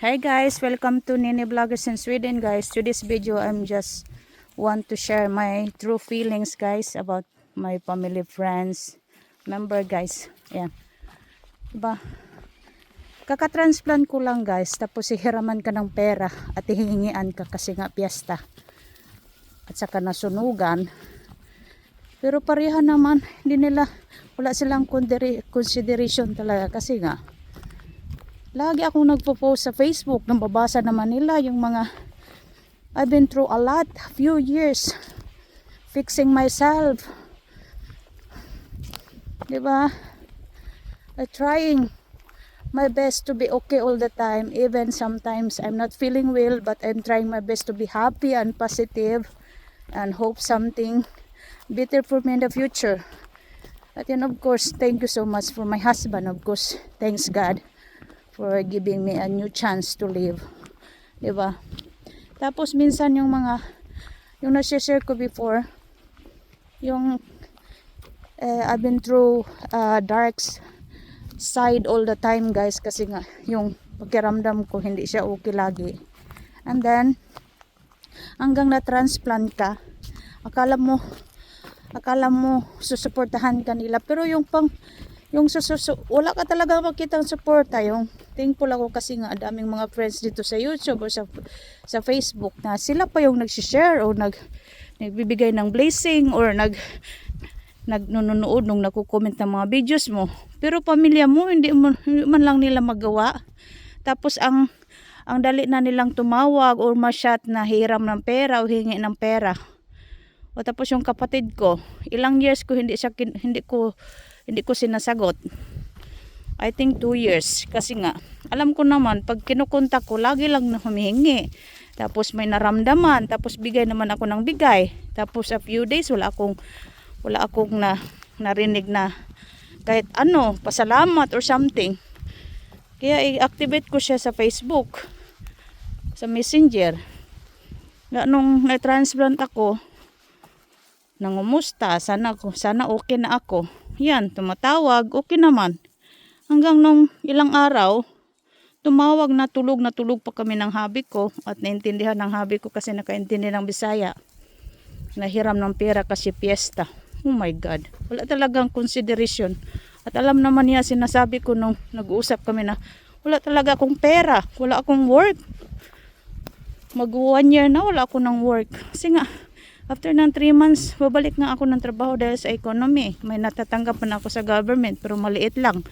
Hi guys, welcome to Nini Vloggers in Sweden guys. To this video, I'm just want to share my true feelings guys about my family, friends, member guys. Ayan. Diba? Kakatransplant ko lang guys, tapos ihiraman ka ng pera at hihingian ka kasi nga piyesta. At saka nasunugan. Pero pareha naman, wala silang consideration talaga kasi nga lagi akong nagpo-post sa Facebook, nababasa naman nila yung mga I've been through a lot, few years fixing myself. Diba? Trying my best to be okay all the time, even sometimes I'm not feeling well, but I'm trying my best to be happy and positive and hope something better for me in the future. At then of course, thank you so much for my husband, of course, thanks God for giving me a new chance to live. Diba? Tapos minsan yung nasi-share ko before, yung I've been through dark side all the time guys, kasi nga yung pakiramdam ko hindi siya okay lagi. And then hanggang na-transplant ka, akala mo susuportahan ka nila, pero wala ka talaga makitang suporta. Yung thankful ako kasi nga daming mga friends dito sa YouTube o sa Facebook na sila pa yung nag-share o nagbibigay ng blessing or nagnunood nung nakukomment ng mga videos mo. Pero pamilya mo hindi man lang nila magawa. Tapos ang dali na nilang tumawag or ma-chat na hiram ng pera o hingi ng pera. O tapos yung kapatid ko, ilang years ko hindi ko sinasagot. I think 2 years. Kasi nga, alam ko naman, pag kinukontak ko, lagi lang na humihingi. Tapos may naramdaman, tapos bigay naman ako ng bigay. Tapos a few days, wala akong narinig na kahit ano, pasalamat or something. Kaya i-activate ko siya sa Facebook, sa Messenger. Nung na-transplant ako, nangumusta, sana okay na ako. Yan, tumatawag, okay naman. Hanggang nung ilang araw, tumawag na tulog pa kami ng habi ko at naintindihan ng habi ko kasi nakaintindi ng Bisaya. Nahiram ng pera kasi piyesta. Oh my God, wala talagang consideration. At alam naman niya, sinasabi ko nung nag-uusap kami na wala talaga akong pera, wala akong work. Mag 1 year na wala ako ng work. Kasi nga, after ng 3 months, babalik nga ako ng trabaho dahil sa economy. May natatanggap na ako sa government pero maliit lang.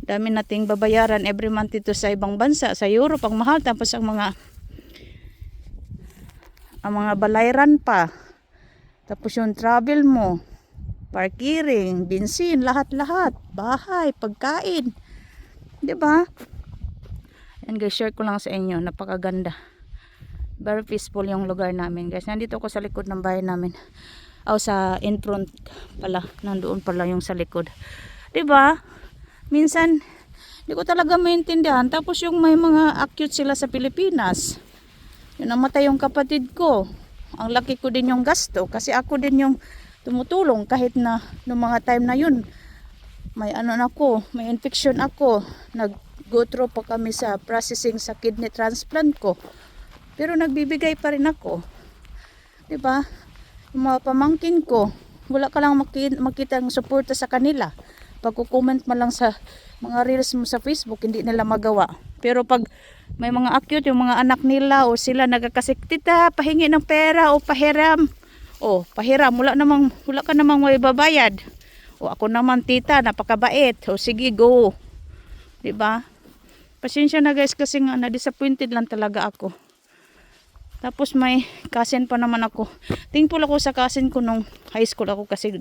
Dami nating babayaran every month dito sa ibang bansa. Sa Europe, ang mahal. Tapos ang mga balayran pa. Tapos yung travel mo, parkiring, bensin, lahat-lahat. Bahay, pagkain. Diba? And guys, share ko lang sa inyo. Napakaganda. Very peaceful yung lugar namin guys. Nandito ako sa likod ng bahay namin. Sa in front pala. Nandoon pala yung sa likod. Diba? Minsan, hindi ko talaga maintindihan. Tapos yung may mga acute sila sa Pilipinas. Yung namatay yung kapatid ko. Ang laki ko din yung gasto. Kasi ako din yung tumutulong. Kahit na noong mga time na yun, may may infection ako. Nag-go through pa kami sa processing sa kidney transplant ko. Pero nagbibigay pa rin ako. Diba? Yung mga pamangkin ko, wala ka lang makita ang suporta sa kanila. Pag comment mo lang sa mga reels mo sa Facebook, hindi nila magawa. Pero pag may mga acute, yung mga anak nila o sila nagkakasik, tita, pahingi ng pera o pahiram. O, pahiram, wala ka namang may babayad. O ako naman, tita, napakabait. O sige, go. Diba? Pasensya na guys kasi nga na-disappointed lang talaga ako. Tapos may cousin pa naman ako. Thankful ako sa cousin ko nung high school ako kasi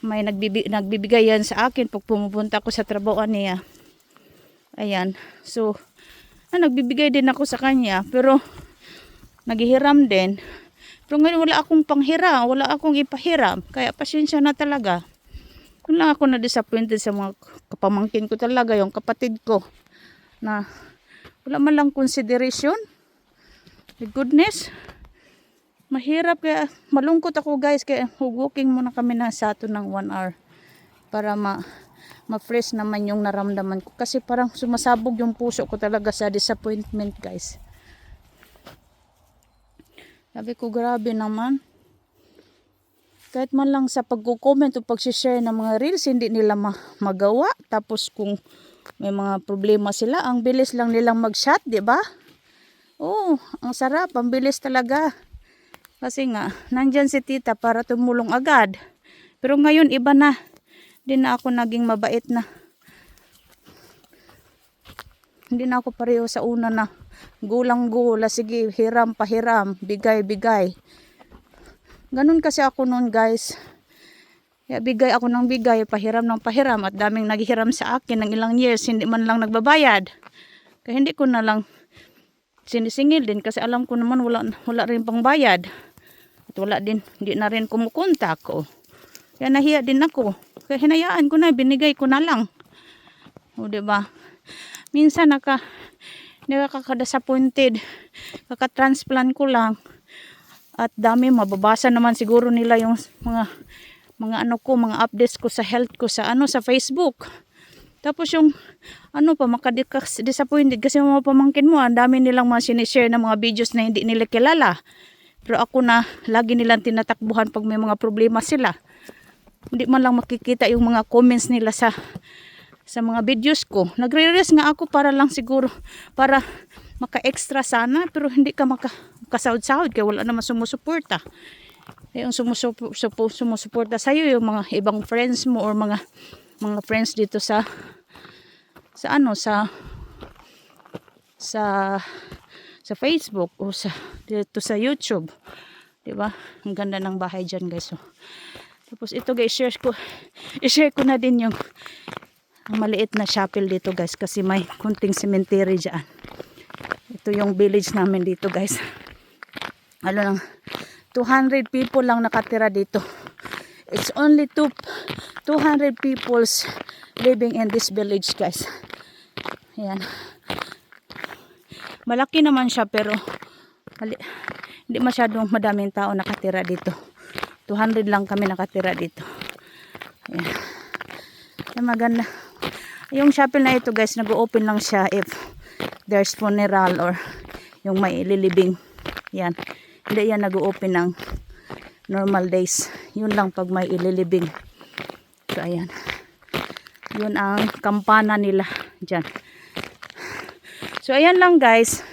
may nagbibigay yan sa akin pag pumupunta ako sa trabaho niya. Ayan. So, nagbibigay din ako sa kanya. Pero, naghihiram din. Pero ngayon wala akong panghiram. Wala akong ipahiram. Kaya pasensya na talaga. Kung lang ako na-disappointed sa mga kapamangkin ko talaga. Yung kapatid ko. Na wala man lang consideration. My goodness, mahirap kaya malungkot ako guys, kaya walking muna kami na sa ato ng 1 hour para ma-fresh naman yung naramdaman ko. Kasi parang sumasabog yung puso ko talaga sa disappointment, guys. Sabi ko, grabe naman. Kahit man lang sa pagko-comment o pag-share ng mga reels, hindi nila magawa. Tapos kung may mga problema sila, ang bilis lang nilang mag-shot, di ba? Oo, ang sarap, ang bilis talaga. Kasi nga, nandyan si tita para tumulong agad. Pero ngayon, iba na. Hindi na ako naging mabait na. Hindi na ako pareho sa una na gulang-gula, sige, hiram, pahiram, bigay. Ganun kasi ako noon, guys. Kaya bigay ako ng bigay, pahiram ng pahiram, at daming naghihiram sa akin ng ilang years, hindi man lang nagbabayad. Kaya hindi ko na lang sinisingil din kasi alam ko naman wala rin pang bayad. At wala din, hindi na rin kumukontak ko. Kaya nahiya din ako. Kaya hinayaan ko na, binigay ko na lang. O, diba? Minsan nakaka-disappointed. Kaka-transplant ko lang. At dami, mababasa naman siguro nila yung mga updates ko sa health ko sa Facebook. Tapos yung makadisappointed kasi mga pamangkin mo, ang dami nilang mga sinishare na mga videos na hindi nila kilala. Pero ako na lagi nilang tinatakbuhan pag may mga problema sila. Hindi man lang makikita yung mga comments nila sa mga videos ko. Nagre-rest nga ako para lang siguro, para maka-extra sana, pero hindi ka makasahod-sahod kaya wala naman sumusuporta. Yung sumusuporta sa'yo, yung mga ibang friends mo or mga friends dito sa Facebook o dito sa YouTube. 'Di ba? Ang ganda ng bahay diyan, guys. So, tapos ito, guys, i-share ko na din yung maliit na chapel dito, guys, kasi may kunting cemetery diyan. Ito yung village namin dito, guys. 200 people lang nakatira dito. It's only 200 peoples living in this village, guys. Ayan. Malaki naman siya pero hindi masyadong madaming tao nakatira dito. 200 lang kami nakatira dito. Ayan. Ayan, maganda. Yung chapel na ito, guys, nag-open lang siya if there's funeral or yung may ililibing. Yan. Hindi yan nag-open ng normal days. Yun lang pag may ililibing. So, ayan. Yun ang kampana nila dyan. So, ayan lang, guys.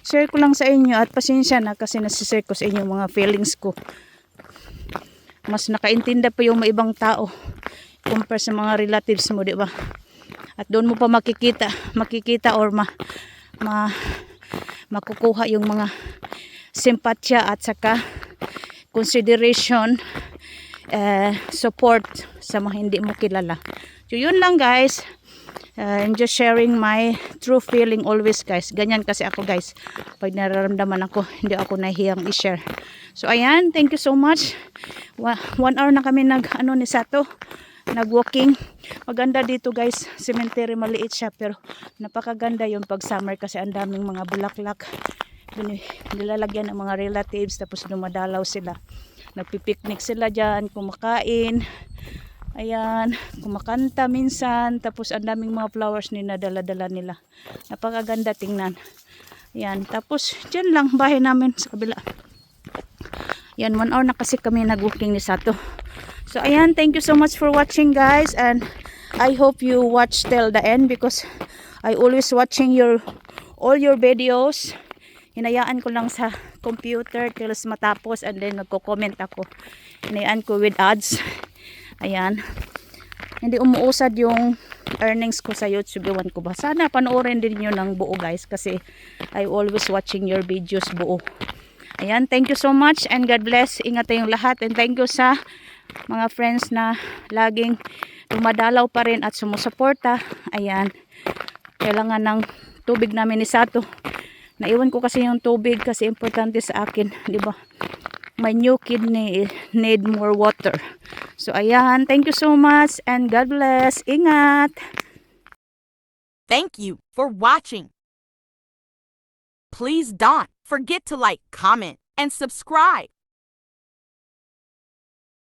Share ko lang sa inyo at pasensya na kasi nasishare ko sa inyo mga feelings ko. Mas nakaintinda pa yung mga ibang tao compare sa mga relatives mo, di ba? At doon mo pa makikita or makukuha yung mga simpatya at saka consideration, support sa mga hindi mo kilala. So, yun lang, guys. I'm just sharing my true feeling always, guys. Ganyan kasi ako, guys. Pag nararamdaman ako, hindi ako nahihiyang i-share. So, ayan. Thank you so much. 1 hour na kami ni Sato. Nag-walking. Maganda dito, guys. Cemetery, maliit siya. Pero napakaganda yung pag summer kasi ang daming mga bulaklak. Nilalagyan ng mga relatives. Tapos dumadalaw sila. Nagpipiknik sila dyan. Kumakain. Ayan, kumakanta minsan, tapos ang daming mga flowers na dala-dala nila. Napakaganda tingnan. Ayan, tapos dyan lang bahay namin sa kabila. Ayan, 1 hour na kasi kami nag-walking ni Sato. So ayan, thank you so much for watching, guys, and I hope you watch till the end because I always watching all your videos. Hinayaan ko lang sa computer till matapos and then nagko-comment ako. Hinayaan ko with ads. Ayan. Hindi umuusad yung earnings ko sa YouTube. Iwan ko ba? Sana panoorin din nyo ng buo, guys. Kasi I always watching your videos buo. Ayan. Thank you so much. And God bless. Ingat tayong lahat. And thank you sa mga friends na laging dumadalaw pa rin at sumusuporta. Ayan. Kailangan ng tubig namin ni Sato. Naiwan ko kasi yung tubig kasi importante sa akin. Diba? My new kidney need more water. So, ayan. Thank you so much and God bless. Ingat! Thank you for watching. Please don't forget to like, comment, and subscribe.